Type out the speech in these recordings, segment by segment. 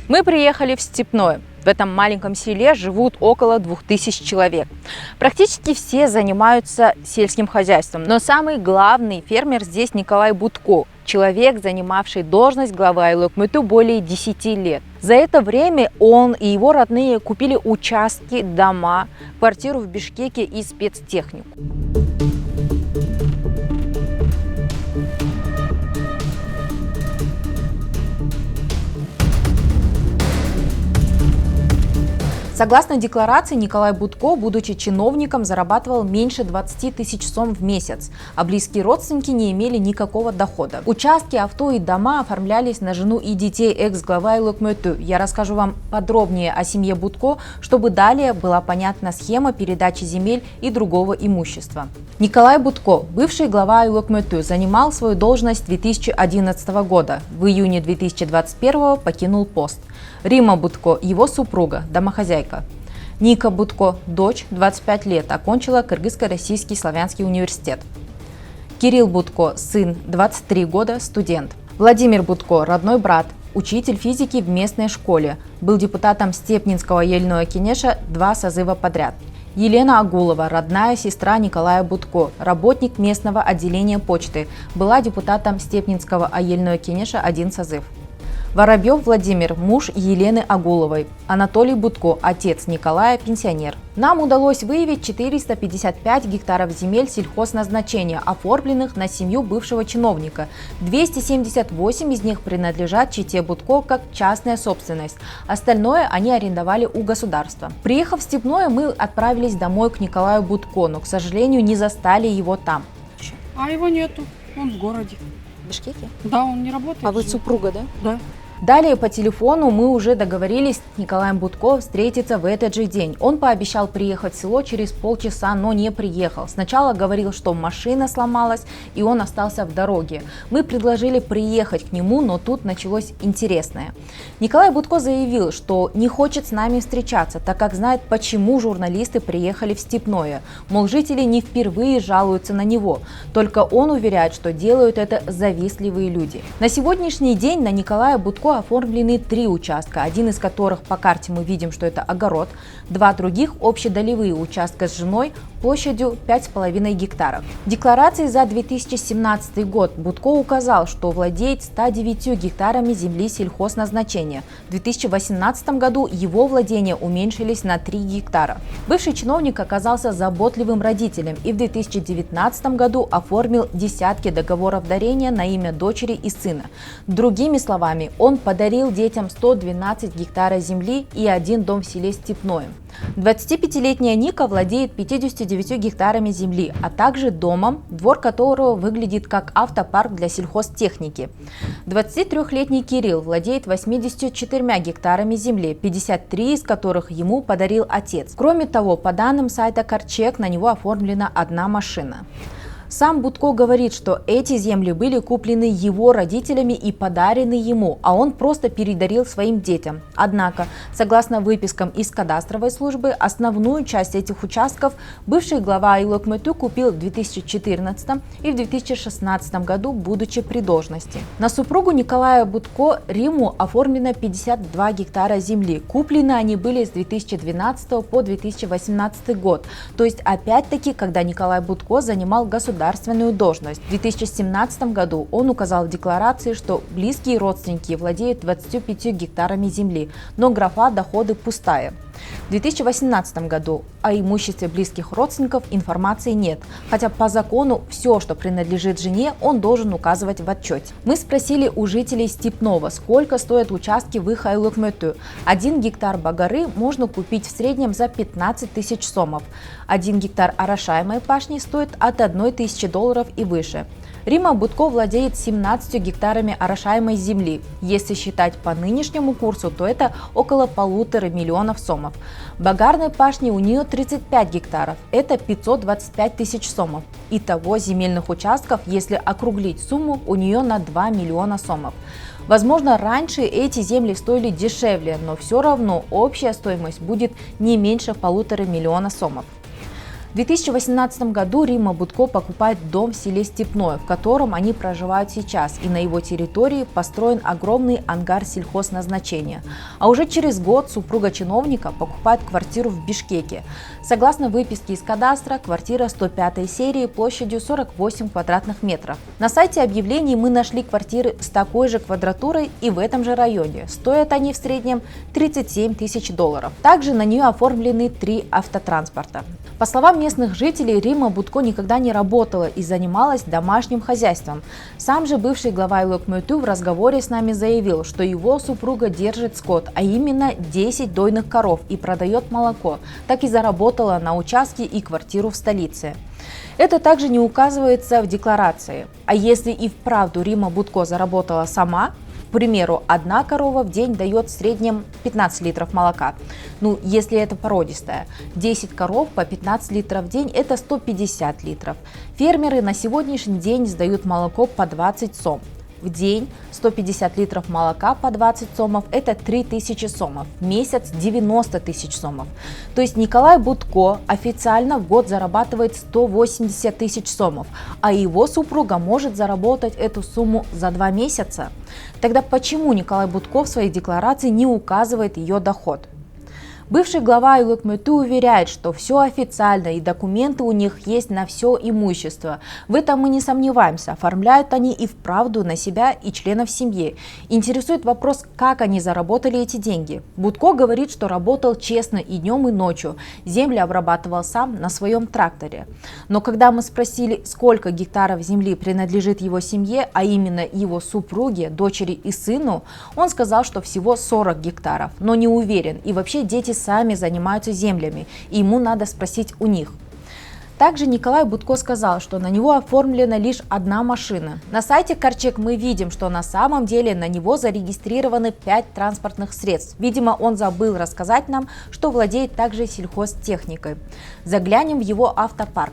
Мы приехали в Степное. В этом маленьком селе живут около 2000 человек. Практически все занимаются сельским хозяйством, но самый главный фермер здесь Николай Будко, человек, занимавший должность главы Айлык-Мыту более 10 лет. За это время он и его родные купили участки, дома, квартиру в Бишкеке и спецтехнику. Согласно декларации, Николай Будко, будучи чиновником, зарабатывал меньше 20 тысяч сом в месяц, а близкие родственники не имели никакого дохода. Участки, авто и дома оформлялись на жену и детей экс-главы Айлык-Мыту. Я расскажу вам подробнее о семье Будко, чтобы далее была понятна схема передачи земель и другого имущества. Николай Будко, бывший глава Айлык-Мыту, занимал свою должность 2011 года. В июне 2021 покинул пост. Рима Будко, его супруга, домохозяйка. Ника Будко, дочь, 25 лет, окончила Кыргызско-Российский славянский университет. Кирилл Будко, сын, 23 года, студент. Владимир Будко, родной брат, учитель физики в местной школе, был депутатом Степнинского ельного кенеша 2 созыва подряд. Елена Агулова, родная сестра Николая Будко, работник местного отделения почты, была депутатом Степнинского ельного кенеша 1 созыв. Воробьев Владимир, муж Елены Агуловой. Анатолий Будко, отец Николая, пенсионер. Нам удалось выявить 455 гектаров земель сельхозназначения, оформленных на семью бывшего чиновника. 278 из них принадлежат чете Будко как частная собственность. Остальное они арендовали у государства. Приехав в Степное, мы отправились домой к Николаю Будко, но, к сожалению, не застали его там. А его нету, он в городе. В Бишкеке? Да, он не работает. А вы супруга, да? Да. Далее по телефону мы уже договорились с Николаем Будко встретиться в этот же день. Он пообещал приехать в село через полчаса, но не приехал. Сначала говорил, что машина сломалась и он остался в дороге. Мы предложили приехать к нему, но тут началось интересное. Николай Будко заявил, что не хочет с нами встречаться, так как знает, почему журналисты приехали в Степное. Мол, жители не впервые жалуются на него. Только он уверяет, что делают это завистливые люди. На сегодняшний день на Николая Будко оформлены 3 участка, один из которых по карте мы видим, что это огород, 2 других общедолевые участка с женой площадью 5,5 гектаров. В декларации за 2017 год Будко указал, что владеет 109 гектарами земли сельхозназначения. В 2018 году его владения уменьшились на 3 гектара. Бывший чиновник оказался заботливым родителем и в 2019 году оформил десятки договоров дарения на имя дочери и сына. Другими словами, он подарил детям 112 гектаров земли и 1 дом в селе Степное. 25-летняя Ника владеет 59 гектарами земли, а также домом, двор которого выглядит как автопарк для сельхозтехники. 23-летний Кирилл владеет 84 гектарами земли, 53 из которых ему подарил отец. Кроме того, по данным сайта Карчек, на него оформлена 1 машина. Сам Будко говорит, что эти земли были куплены его родителями и подарены ему, а он просто передарил своим детям. Однако, согласно выпискам из кадастровой службы, основную часть этих участков бывший глава Айлык-Мыту купил в 2014 и в 2016 году, будучи при должности. На супругу Николая Будко Риму оформлено 52 гектара земли. Куплены они были с 2012 по 2018 год, то есть опять-таки, когда Николай Будко занимал государственную должность. В 2017 году он указал в декларации, что близкие родственники владеют 25 гектарами земли, но графа «доходы» пустая. В 2018 году о имуществе близких родственников информации нет, хотя по закону все, что принадлежит жене, он должен указывать в отчете. Мы спросили у жителей Степного, сколько стоят участки в их Айлык-Мыту. 1 гектар Багары можно купить в среднем за 15 тысяч сомов. 1 гектар орошаемой пашни стоит от $1000 и выше. Рима Будко владеет 17 гектарами орошаемой земли. Если считать по нынешнему курсу, то это около 1,5 миллиона сомов. Багарной пашни у нее 35 гектаров, это 525 тысяч сомов. Итого земельных участков, если округлить сумму, у нее на 2 миллиона сомов. Возможно, раньше эти земли стоили дешевле, но все равно общая стоимость будет не меньше 1,5 миллиона сомов. В 2018 году Римма Будко покупает дом в селе Степное, в котором они проживают сейчас, и на его территории построен огромный ангар сельхозназначения. А уже через год супруга чиновника покупает квартиру в Бишкеке. Согласно выписке из кадастра, квартира 105 серии площадью 48 квадратных метров. На сайте объявлений мы нашли квартиры с такой же квадратурой и в этом же районе. Стоят они в среднем $37 тысяч. Также на нее оформлены 3 автотранспорта. По словам местных жителей, Римма Будко никогда не работала и занималась домашним хозяйством. Сам же бывший глава Айлык-Мөтү в разговоре с нами заявил, что его супруга держит скот, а именно 10 дойных коров и продает молоко. Так и заработала на участке и квартиру в столице. Это также не указывается в декларации. А если и вправду Римма Будко заработала сама, к примеру, одна корова в день дает в среднем 15 литров молока. Ну, если это породистая. 10 коров по 15 литров в день – это 150 литров. Фермеры на сегодняшний день сдают молоко по 20 сом. В день 150 литров молока по 20 сомов – это 3000 сомов, в месяц 90 тысяч сомов. То есть Николай Будко официально в год зарабатывает 180 тысяч сомов, а его супруга может заработать эту сумму за 2 месяца. Тогда почему Николай Будко в своей декларации не указывает ее доход? Бывший глава Айлык-Мөтү уверяет, что все официально и документы у них есть на все имущество. В этом мы не сомневаемся. Оформляют они и вправду на себя и членов семьи. Интересует вопрос, как они заработали эти деньги. Будко говорит, что работал честно и днем, и ночью. Земли обрабатывал сам на своем тракторе. Но когда мы спросили, сколько гектаров земли принадлежит его семье, а именно его супруге, дочери и сыну, он сказал, что всего 40 гектаров, но не уверен. И вообще дети сами занимаются землями, и ему надо спросить у них. Также Николай Будко сказал, что на него оформлена лишь одна машина. На сайте Корчек мы видим, что на самом деле на него зарегистрированы 5 транспортных средств. Видимо, он забыл рассказать нам, что владеет также сельхозтехникой. Заглянем в его автопарк.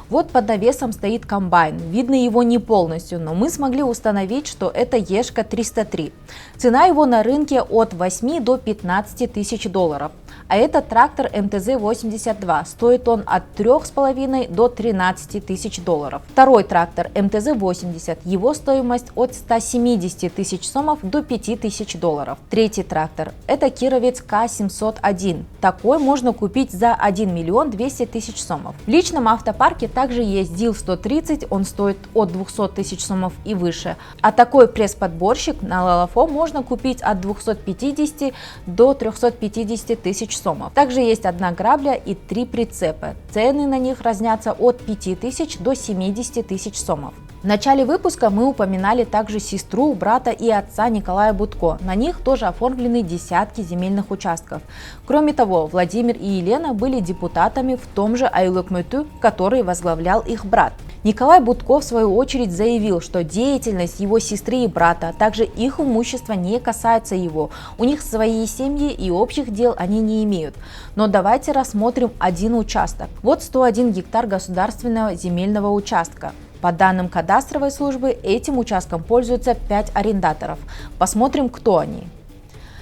Вот под навесом стоит комбайн, видно его не полностью, но мы смогли установить, что это Ешка 303. Цена его на рынке от 8 до 15 тысяч долларов. А это трактор МТЗ-82, стоит он от 3,5 до 13 тысяч долларов. Второй трактор МТЗ-80, его стоимость от 170 тысяч сомов до 5 тысяч долларов. Третий трактор – это Кировец К701, такой можно купить за 1 миллион 200 тысяч сомов. В личном автопарке также есть ДИЛ-130, он стоит от 200 тысяч сомов и выше. А такой пресс-подборщик на Лалафо можно купить от 250 до 350 тысяч сомов. Также есть одна грабля и 3 прицепа. Цены на них разнятся от 5000 до 70 тысяч сомов. В начале выпуска мы упоминали также сестру, брата и отца Николая Будко. На них тоже оформлены десятки земельных участков. Кроме того, Владимир и Елена были депутатами в том же Айлык-Мөтү, который возглавлял их брат. Николай Будко в свою очередь заявил, что деятельность его сестры и брата, а также их имущество не касается его. У них свои семьи и общих дел они не имеют. Но давайте рассмотрим один участок. Вот 101 гектар государственного земельного участка. По данным кадастровой службы, этим участком пользуются 5 арендаторов. Посмотрим, кто они.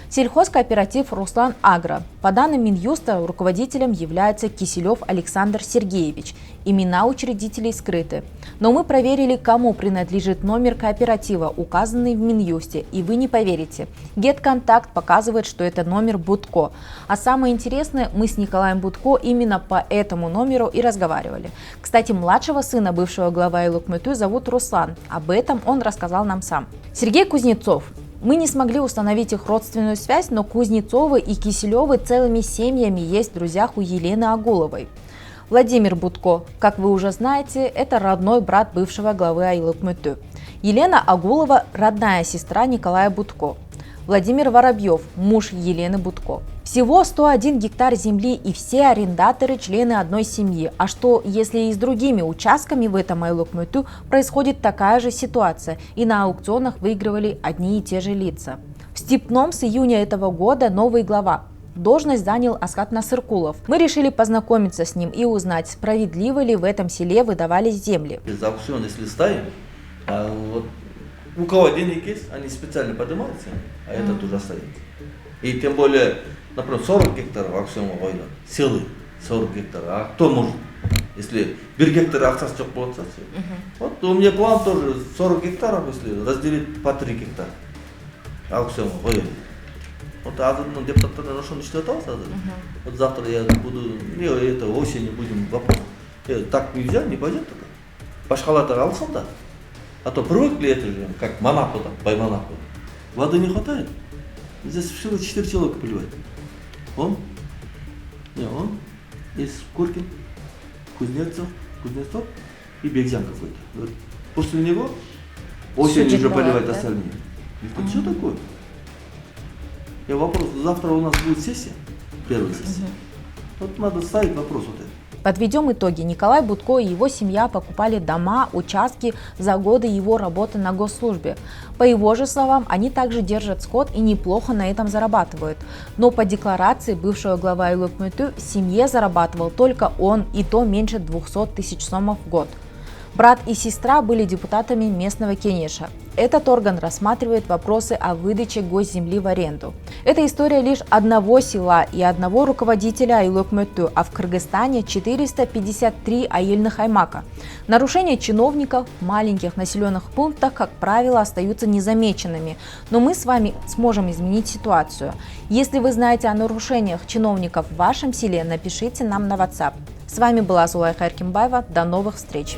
Сельхозкооператив «Руслан Агро». По данным Минюста, руководителем является Киселев Александр Сергеевич. Имена учредителей скрыты. Но мы проверили, кому принадлежит номер кооператива, указанный в Минюсте. И вы не поверите. GetContact показывает, что это номер Будко. А самое интересное, мы с Николаем Будко именно по этому номеру и разговаривали. Кстати, младшего сына бывшего главы Айлык-Мөтү зовут Руслан. Об этом он рассказал нам сам. Сергей Кузнецов. Мы не смогли установить их родственную связь, но Кузнецовы и Киселевы целыми семьями есть в друзьях у Елены Агуловой. Владимир Будко, как вы уже знаете, это родной брат бывшего главы Айлык-Мөтү. Елена Агулова – родная сестра Николая Будко. Владимир Воробьев – муж Елены Будко. Всего 101 гектар земли и все арендаторы – члены одной семьи. А что, если и с другими участками в этом Айлык-Мөтү происходит такая же ситуация, и на аукционах выигрывали одни и те же лица? В Степном с июня этого года новый глава. Должность занял Асхат Насыркулов. Мы решили познакомиться с ним и узнать, справедливо ли в этом селе выдавались земли. Без аукциона, если ставим, вот, у кого денег есть, они специально поднимаются, а этот уже остается. И тем более, например, 40 гектаров аукциона война, селы 40 гектаров, а кто может? Если 1 гектар акциясы жоқ болса, вот у меня план тоже 40 гектаров, если разделить по 3 гектара. Аукцион қояды. Вот азырдың депутаттардан ошоны иштеп атабыз азыр. Вот завтра я буду, это осенью будем вопрос. Так нельзя, не пойдет тогда. Башкаларда алсам да. А то привыкли это же, как Монако там, по Монако. Воды не хватает. Здесь всего 4 человека поливают. Он, из Куркин, Кузнецов и Бекзян какой-то. Вот. После него осенью уже поливать да? остальные. Это что такое? Я вопрос, завтра у нас будет сессия, первая сессия. Вот надо ставить вопрос вот этот. Подведем итоги. Николай Будко и его семья покупали дома, участки за годы его работы на госслужбе. По его же словам, они также держат скот и неплохо на этом зарабатывают. Но по декларации бывшего главы Айлык-Мөтө в семье зарабатывал только он, и то меньше 200 тысяч сомов в год. Брат и сестра были депутатами местного кенеша. Этот орган рассматривает вопросы о выдаче госземли в аренду. Это история лишь одного села и одного руководителя Айлык-Мөтө, а в Кыргызстане 453 айыльных аймака. Нарушения чиновников в маленьких населенных пунктах, как правило, остаются незамеченными. Но мы с вами сможем изменить ситуацию. Если вы знаете о нарушениях чиновников в вашем селе, напишите нам на WhatsApp. С вами была Зулайха Эркинбаева. До новых встреч!